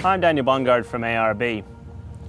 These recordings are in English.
I'm Daniel Bongard from ARB.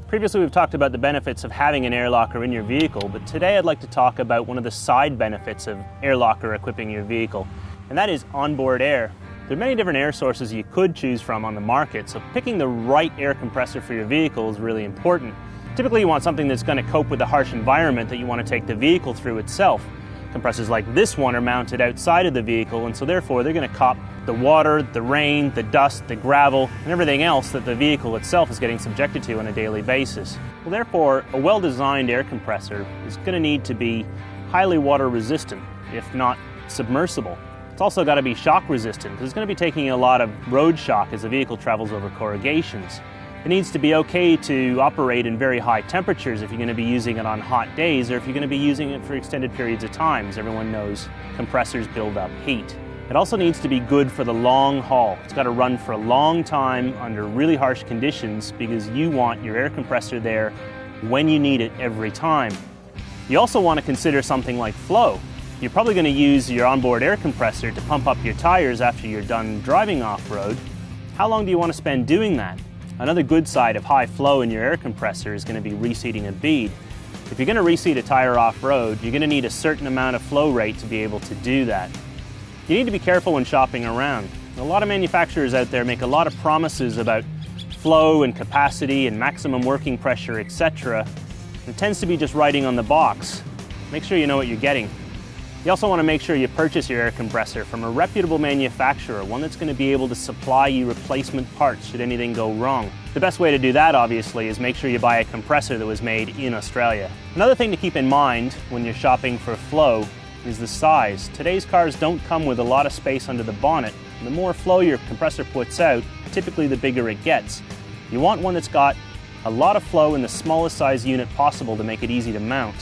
Previously we've talked about the benefits of having an air locker in your vehicle, but today I'd like to talk about one of the side benefits of air locker equipping your vehicle, and that is onboard air. There are many different air sources you could choose from on the market, so picking the right air compressor for your vehicle is really important. Typically you want something that's going to cope with the harsh environment that you want to take the vehicle through itself. Compressors like this one are mounted outside of the vehicle, and so therefore they're going to cop the water, the rain, the dust, the gravel, and everything else that the vehicle itself is getting subjected to on a daily basis. Well, therefore, a well-designed air compressor is going to need to be highly water resistant, if not submersible. It's also got to be shock resistant, because it's going to be taking a lot of road shock as the vehicle travels over corrugations. It needs to be okay to operate in very high temperatures if you're going to be using it on hot days, or if you're going to be using it for extended periods of time. As everyone knows, compressors build up heat. It also needs to be good for the long haul. It's got to run for a long time under really harsh conditions, because you want your air compressor there when you need it every time. You also want to consider something like flow. You're probably going to use your onboard air compressor to pump up your tires after you're done driving off-road. How long do you want to spend doing that? Another good side of high flow in your air compressor is going to be reseating a bead. If you're going to reseat a tire off-road, you're going to need a certain amount of flow rate to be able to do that. You need to be careful when shopping around. A lot of manufacturers out there make a lot of promises about flow and capacity and maximum working pressure, etc. It tends to be just writing on the box. Make sure you know what you're getting. You also want to make sure you purchase your air compressor from a reputable manufacturer, one that's going to be able to supply you replacement parts should anything go wrong. The best way to do that, obviously, is make sure you buy a compressor that was made in Australia. Another thing to keep in mind when you're shopping for flow is the size. Today's cars don't come with a lot of space under the bonnet. The more flow your compressor puts out, typically the bigger it gets. You want one that's got a lot of flow in the smallest size unit possible to make it easy to mount.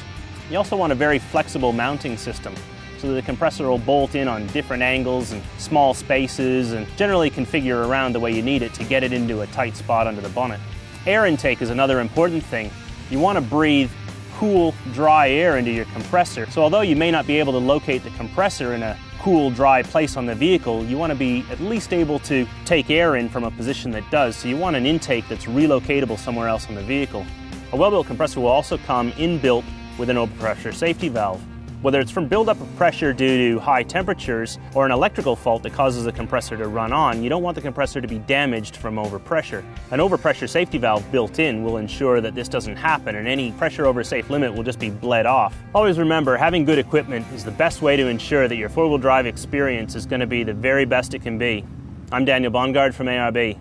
You also want a very flexible mounting system, so that the compressor will bolt in on different angles and small spaces and generally configure around the way you need it to get it into a tight spot under the bonnet. Air intake is another important thing. You want to breathe cool, dry air into your compressor. So although you may not be able to locate the compressor in a cool, dry place on the vehicle, you want to be at least able to take air in from a position that does. So you want an intake that's relocatable somewhere else on the vehicle. A well-built compressor will also come inbuilt with an overpressure safety valve. Whether it's from buildup of pressure due to high temperatures or an electrical fault that causes the compressor to run on, you don't want the compressor to be damaged from overpressure. An overpressure safety valve built in will ensure that this doesn't happen, and any pressure over safe limit will just be bled off. Always remember, having good equipment is the best way to ensure that your four-wheel drive experience is going to be the very best it can be. I'm Daniel Bongard from ARB.